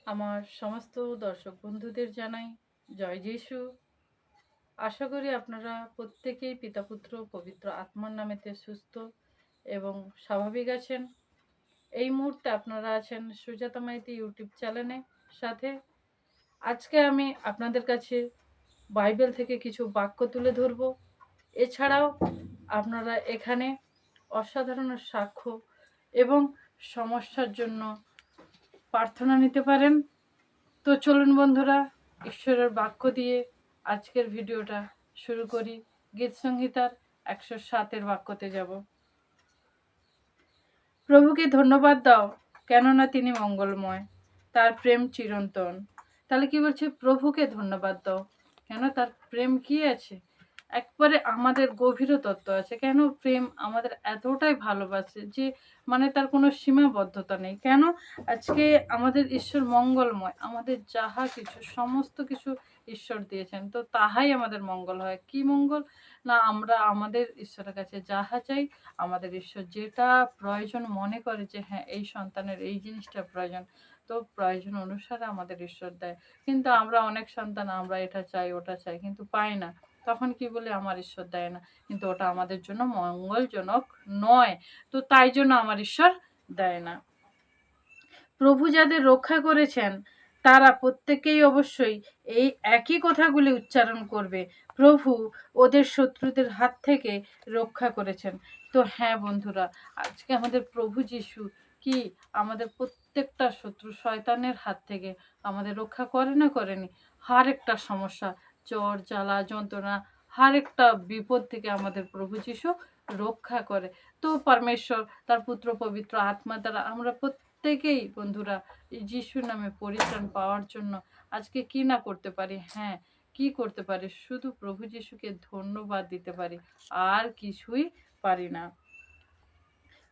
আমার সমস্ত দর্শক বন্ধুদের জানাই জয় যিশু। আশা করি আপনারা প্রত্যেকেই পিতা পুত্র পবিত্র আত্মার নামেতে সুস্থ এবং স্বাভাবিক আছেন। এই মুহূর্তে আপনারা আছেন সুজাতা মাইতি ইউটিউব চ্যানেলে সাথে। আজকে আমি আপনাদের কাছে বাইবেল থেকে কিছু বাক্য তুলে ধরব। এছাড়াও আপনারা এখানে অসাধারণ সাক্ষ্য এবং সমস্যার জন্য প্রার্থনা নিতে পারেন। তো চলুন বন্ধুরা, ঈশ্বরের বাক্য দিয়ে আজকের ভিডিওটা শুরু করি। গীত সংহিতার 107-এর বাক্যতে যাব। প্রভুকে ধন্যবাদ দাও, কেননা তিনি মঙ্গলময়, তার প্রেম চিরন্তন। তাহলে কি বলছে? প্রভুকে ধন্যবাদ দাও, কেন তার প্রেম কি আছে, একবারে আমাদের গভীর তত্ত্ব আছে। কেন প্রেম আমাদের এতটাই ভালোবাসে যে মানে তার কোনো সীমাবদ্ধতা নেই। কেন আজকে আমাদের ঈশ্বর মঙ্গলময়, আমাদের যাহা কিছু সমস্ত কিছু ঈশ্বর দিয়েছেন, তো তাহাই আমাদের মঙ্গল হয়। কি মঙ্গল? না আমরা আমাদের ঈশ্বরের কাছে যাহা চাই, আমাদের ঈশ্বর যেটা প্রয়োজন মনে করে যে হ্যাঁ এই সন্তানের এই জিনিসটা প্রয়োজন, তো প্রয়োজন অনুসারে আমাদের ঈশ্বর দেয়। কিন্তু আমরা অনেক সন্তান আমরা এটা চাই ওটা চাই কিন্তু পাই না। তখন কি বলে? আমার ঈশ্বর দেয় না, কিন্তু ওটা আমাদের জন্য মঙ্গলজনক নয়, তো তাই জন্য আমার ঈশ্বর দেয় না। প্রভু যাদের রক্ষা করেছেন তারা প্রত্যেকেই অবশ্যই এই একই কথাগুলি উচ্চারণ করবে, প্রভু ওদের শত্রুদের হাত থেকে রক্ষা করেছেন। তো হ্যাঁ বন্ধুরা, আজকে আমাদের প্রভু যিশু কি আমাদের প্রত্যেকটা শত্রু শয়তানের হাত থেকে আমাদের রক্ষা করে না করেনি? হার একটা সমস্যা, জ্বর জ্বালা যন্ত্রণা, হার একটা বিপদ থেকে আমাদের প্রভু যিশু রক্ষা করে। তো পরমেশ্বর তার পুত্র পবিত্র আত্মা দ্বারা আমরা প্রত্যেকেই বন্ধুরা যিশুর নামে পরিত্রাণ পাওয়ার জন্য আজকে কি না করতে পারি? হ্যাঁ, কি করতে পারি? শুধু প্রভু যিশুকে ধন্যবাদ দিতে পারি, আর কিছুই পারি না।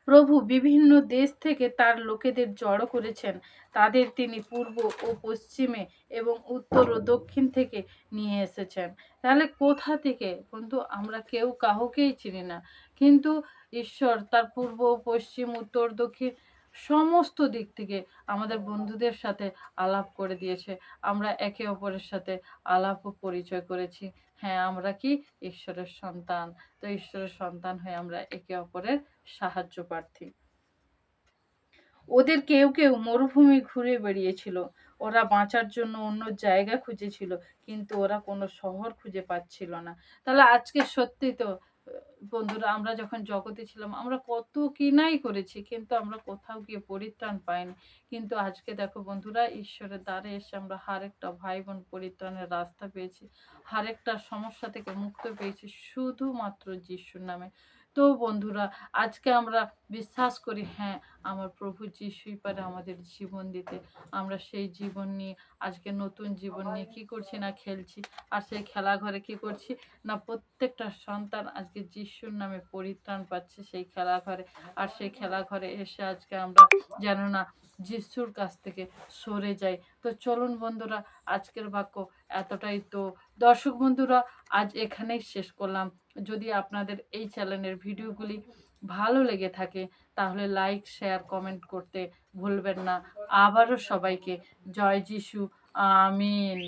প্রভু বিভিন্ন দেশ থেকে তার লোকেদের জড়ো করেছেন। তাদের তিনি পূর্ব ও পশ্চিমে এবং উত্তর ও দক্ষিণ থেকে নিয়ে এসেছেন। তাহলে কোথা থেকে? বন্ধু, আমরা কেউ কাউকেই চিনি না, কিন্তু ঈশ্বর তার পূর্ব পশ্চিম উত্তর দক্ষিণ সমস্ত দিক থেকে আমাদের বন্ধুদের সাথে আলাপ করে দিয়েছে। আমরা একে অপরের সাথে আলাপ ও পরিচয় করেছি। হ্যাঁ, আমরা কি ঈশ্বরের সন্তান। তো ঈশ্বরের সন্তান হয়ে আমরা একে অপরের সাহায্য প্রার্থী। ওদের কেউ কেউ মরুভূমি ঘুরে বেড়িয়েছিল, ওরা বাঁচার জন্য অন্য জায়গা খুঁজেছিল, কিন্তু ওরা কোনো শহর খুঁজে পাচ্ছিল না। তাহলে আজকে সত্যি তো বন্ধুরা, আমরা যখন জগতে ছিলাম আমরা কত কি নাই করেছি, কিন্তু আমরা কোথাও গিয়ে পরিত্রাণ পাইনি। কিন্তু আজকে দেখো বন্ধুরা, ঈশ্বরের দ্বারে এসে আমরা হারেকটা ভাই বোন পরিত্রাণের রাস্তা পেয়েছি, হারেকটা সমস্যা থেকে মুক্ত পেয়েছি শুধুমাত্র যিশুর নামে। তো বন্ধুরা, আজকে আমরা বিশ্বাস করি হ্যাঁ আমার প্রভু যিশুই পারে আমাদের জীবন দিতে। আমরা সেই জীবন নিয়ে আজকে নতুন জীবন নিয়ে কি করছি না খেলছি, আর সেই খেলা ঘরে কি করছি না প্রত্যেকটা সন্তান আজকে যিশুর নামে পরিত্রাণ পাচ্ছে সেই খেলা ঘরে। আর সেই খেলা ঘরে এসে আজকে আমরা যেন না যিশুর কাছ থেকে সরে যাই। তো চলুন বন্ধুরা, আজকের বাক্য এতটাই। তো দর্শক বন্ধুরা, আজ এখানেই শেষ করলাম। যদি আপনাদের এই চ্যানেলের ভিডিওগুলি ভালো লেগে থাকে তাহলে লাইক শেয়ার কমেন্ট করতে ভুলবেন না। আবারও সবাইকে জয় যিশু, আমিন।